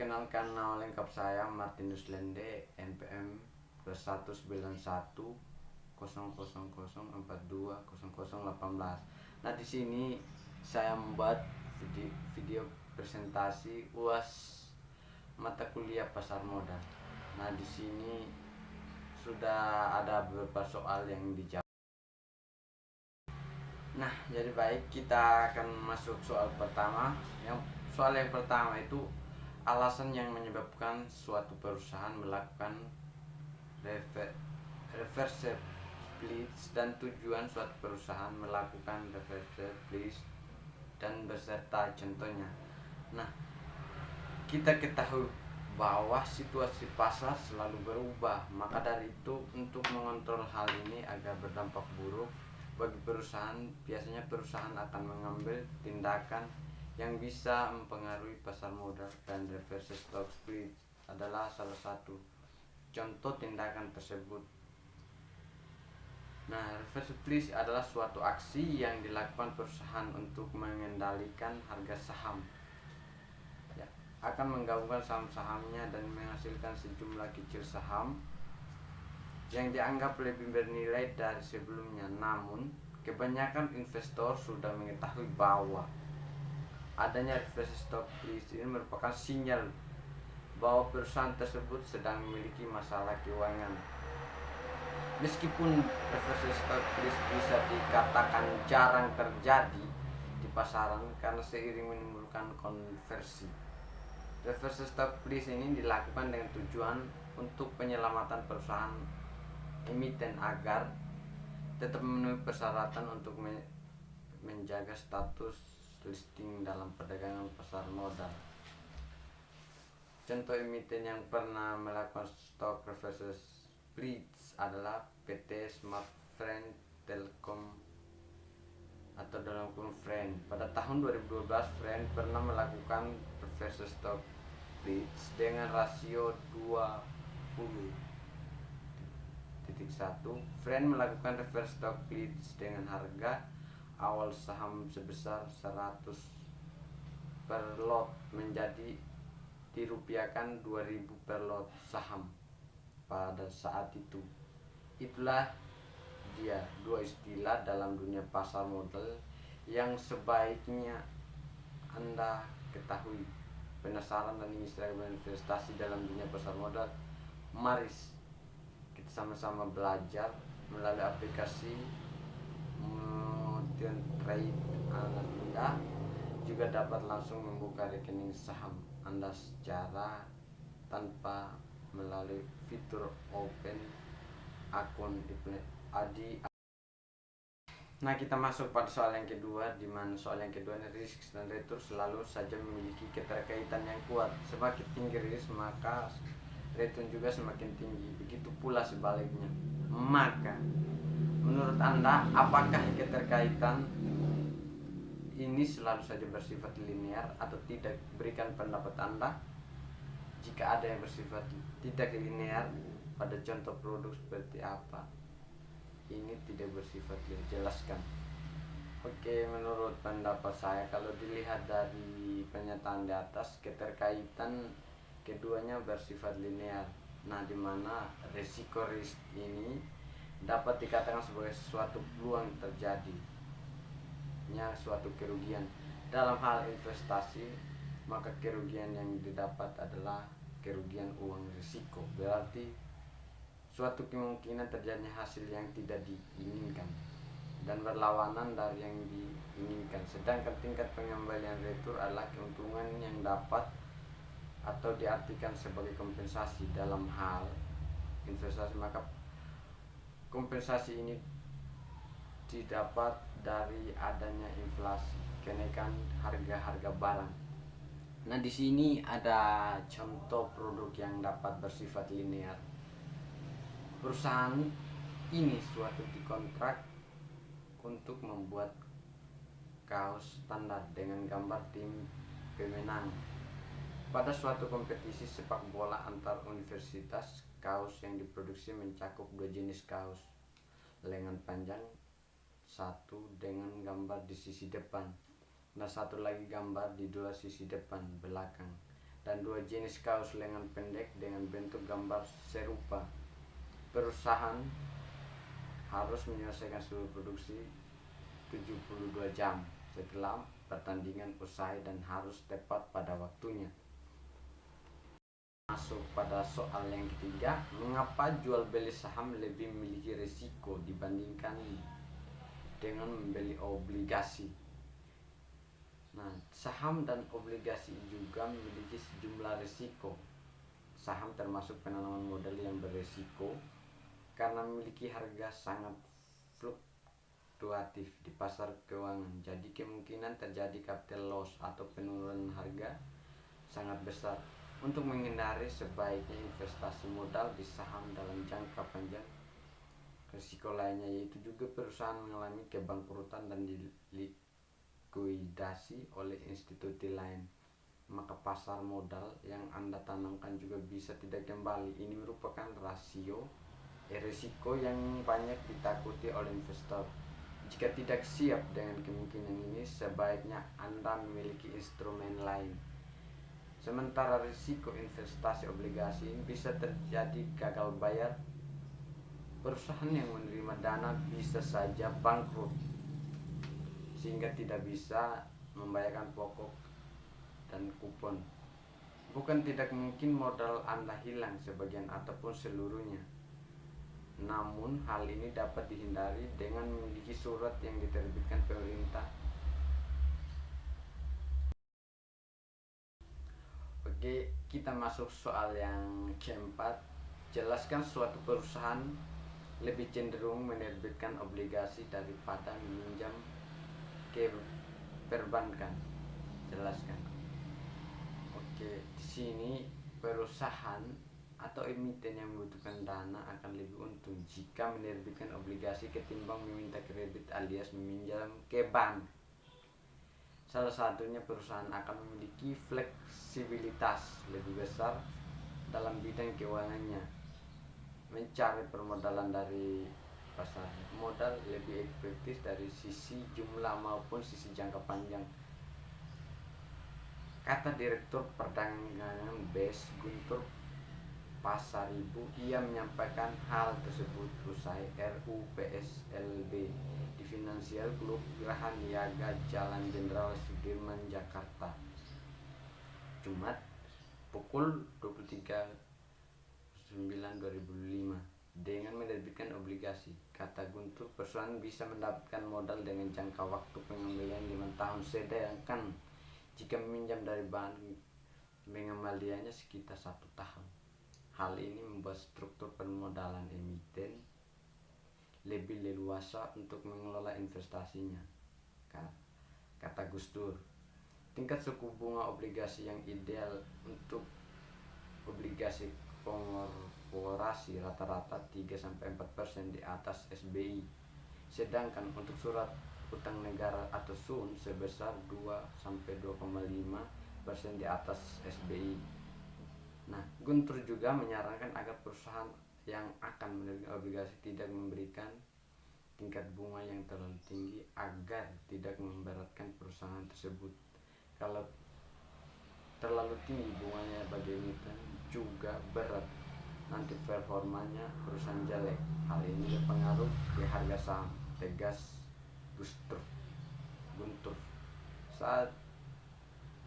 Perkenalkan, nama lengkap saya Martinus Lende, NPM 191 000420018. Nah, di sini saya membuat video presentasi UAS mata kuliah pasar modal. Nah, di sini sudah ada beberapa soal yang dijawab. Nah, jadi baik, kita akan masuk soal pertama. Soal yang pertama itu alasan yang menyebabkan suatu perusahaan melakukan reverse split dan tujuan suatu perusahaan melakukan reverse split dan beserta contohnya. Nah, kita ketahui bahwa situasi pasar selalu berubah, maka dari itu untuk mengontrol hal ini agar berdampak buruk bagi perusahaan, biasanya perusahaan akan mengambil tindakan yang bisa mempengaruhi pasar modal, dan reverse stock split adalah salah satu contoh tindakan tersebut. Nah, reverse split adalah suatu aksi yang dilakukan perusahaan untuk mengendalikan harga saham, akan menggabungkan saham-sahamnya dan menghasilkan sejumlah kecil saham yang dianggap lebih bernilai dari sebelumnya. Namun, kebanyakan investor sudah mengetahui bahwa adanya reverse stock split ini merupakan sinyal bahwa perusahaan tersebut sedang memiliki masalah keuangan. Meskipun reverse stock split bisa dikatakan jarang terjadi di pasaran karena seiring menimbulkan konversi, reverse stock split ini dilakukan dengan tujuan untuk penyelamatan perusahaan emiten agar tetap memenuhi persyaratan untuk menjaga status listing dalam perdagangan pasar modal. Contoh emiten yang pernah melakukan stock reverse split adalah PT Smartfren Telkom atau dalam kurung Fren. Pada tahun 2012, Fren pernah melakukan reverse stock split dengan rasio 20:1. Fren melakukan reverse stock split dengan harga awal saham sebesar 100 per lot menjadi dirupiahkan 2000 per lot saham pada saat itu. Itulah dia dua istilah dalam dunia pasar modal yang sebaiknya Anda ketahui. Penasaran dan ingin berinvestasi dalam dunia pasar modal? Mari kita sama-sama belajar melalui aplikasi Motion Trade. Anda juga dapat langsung membuka rekening saham Anda secara tanpa melalui fitur open akun Adi. Nah, kita masuk pada soal yang kedua, di mana soal yang kedua ini risk dan return selalu saja memiliki keterkaitan yang kuat. Semakin tinggi risk, maka return juga semakin tinggi. Begitu pula sebaliknya. Maka menurut Anda, apakah keterkaitan ini selalu saja bersifat linear atau tidak? Berikan pendapat Anda. Jika ada yang bersifat tidak linear, pada contoh produk seperti apa? Ini tidak bersifat linear, jelaskan. Oke, menurut pendapat saya, kalau dilihat dari pernyataan di atas, keterkaitan keduanya bersifat linear. Nah, di mana resiko risk ini dapat dikatakan sebagai suatu peluang terjadinya suatu kerugian. Dalam hal investasi, maka kerugian yang didapat adalah kerugian uang risiko, berarti suatu kemungkinan terjadinya hasil yang tidak diinginkan dan berlawanan dari yang diinginkan. Sedangkan tingkat pengembalian retur adalah keuntungan yang dapat atau diartikan sebagai kompensasi dalam hal investasi. Maka kompensasi ini didapat dari adanya inflasi, kenaikan harga-harga barang. Nah, di sini ada contoh produk yang dapat bersifat linear. Perusahaan ini suatu dikontrak untuk membuat kaos standar dengan gambar tim pemenang pada suatu kompetisi sepak bola antar universitas. Kaos yang diproduksi mencakup dua jenis kaos, lengan panjang satu dengan gambar di sisi depan dan satu lagi gambar di dua sisi depan belakang. dan 2 jenis kaos lengan pendek dengan bentuk gambar serupa. Perusahaan harus menyelesaikan seluruh produksi 72 jam setelah pertandingan usai dan harus tepat pada waktunya. Masuk pada soal yang ketiga, mengapa jual beli saham lebih memiliki risiko dibandingkan dengan membeli obligasi? Nah, saham dan obligasi juga memiliki sejumlah risiko. Saham termasuk penanaman modal yang berisiko karena memiliki harga sangat fluktuatif di pasar keuangan. Jadi kemungkinan terjadi capital loss atau penurunan harga sangat besar. Untuk menghindari, sebaiknya investasi modal di saham dalam jangka panjang. Risiko lainnya yaitu juga perusahaan mengalami kebangkrutan dan dilikuidasi oleh institusi lain. Maka pasar modal yang Anda tanamkan juga bisa tidak kembali. Ini merupakan risiko yang banyak ditakuti oleh investor. Jika tidak siap dengan kemungkinan ini, sebaiknya Anda memiliki instrumen lain. Sementara risiko investasi obligasi bisa terjadi gagal bayar. Perusahaan yang menerima dana bisa saja bangkrut sehingga tidak bisa membayarkan pokok dan kupon. Bukan tidak mungkin modal Anda hilang sebagian ataupun seluruhnya. Namun hal ini dapat dihindari dengan memiliki surat yang diterbitkan pemerintah. Oke, kita masuk soal yang keempat. Jelaskan suatu perusahaan lebih cenderung menerbitkan obligasi daripada meminjam ke perbankan. Jelaskan. Oke, di sini perusahaan atau emiten yang membutuhkan dana akan lebih untung jika menerbitkan obligasi ketimbang meminta kredit alias meminjam ke bank. Salah satunya perusahaan akan memiliki fleksibilitas lebih besar dalam bidang keuangannya, mencari permodalan dari pasar modal lebih efektif dari sisi jumlah maupun sisi jangka panjang, kata Direktur Perdagangan BES Guntur Pasaribu. Ia menyampaikan hal tersebut usai RUPSLB di Finansial Club Geraha Niaga Jalan Jenderal Sudirman, Jakarta, Jumat pukul 23.09.2005. Dengan menerbitkan obligasi, kata Guntur, perusahaan bisa mendapatkan modal dengan jangka waktu pengembalian 5 tahun, sedangkan jika meminjam dari bank pengembaliannya sekitar 1 tahun. Hal ini membuat struktur permodalan emiten lebih leluasa untuk mengelola investasinya, kata Gustur. Tingkat suku bunga obligasi yang ideal untuk obligasi korporasi rata-rata 3-4% di atas SBI, sedangkan untuk surat utang negara atau SUN sebesar 2-2,5% di atas SBI. Nah, Guntur juga menyarankan agar perusahaan yang akan menerbitkan obligasi tidak memberikan tingkat bunga yang terlalu tinggi agar tidak memberatkan perusahaan tersebut. Kalau terlalu tinggi bunganya bagi emiten juga berat, nanti performanya perusahaan jelek. Hal ini berpengaruh di harga saham, tegas Guntur. Saat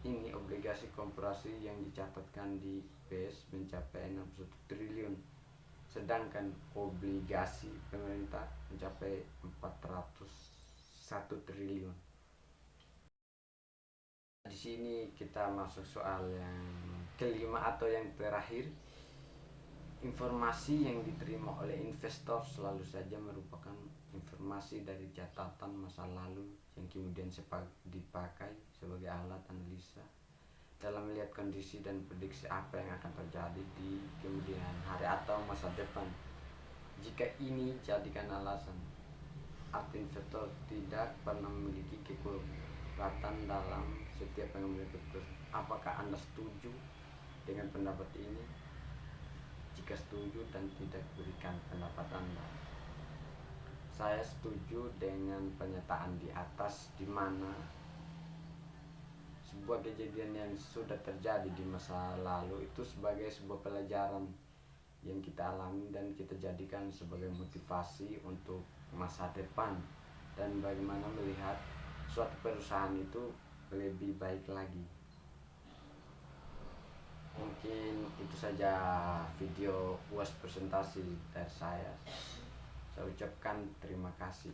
ini obligasi korporasi yang dicatatkan di BES mencapai 61 triliun, sedangkan obligasi pemerintah mencapai 401 triliun. Di sini kita masuk soal yang kelima atau yang terakhir. Informasi yang diterima oleh investor selalu saja merupakan informasi dari catatan masa lalu yang kemudian dipakai sebagai alat analisa dalam melihat kondisi dan prediksi apa yang akan terjadi di kemudian hari atau masa depan. Jika ini jadikan alasan, arti investor tidak pernah memiliki kekuatan dalam setiap pengambilan keputusan. Apakah Anda setuju dengan pendapat ini? Jika setuju dan tidak, berikan pendapat Anda. Saya setuju dengan pernyataan di atas, di mana sebuah kejadian yang sudah terjadi di masa lalu itu sebagai sebuah pelajaran yang kita alami dan kita jadikan sebagai motivasi untuk masa depan dan bagaimana melihat suatu perusahaan itu lebih baik lagi. Mungkin itu saja video UAS presentasi dari saya. Saya ucapkan terima kasih.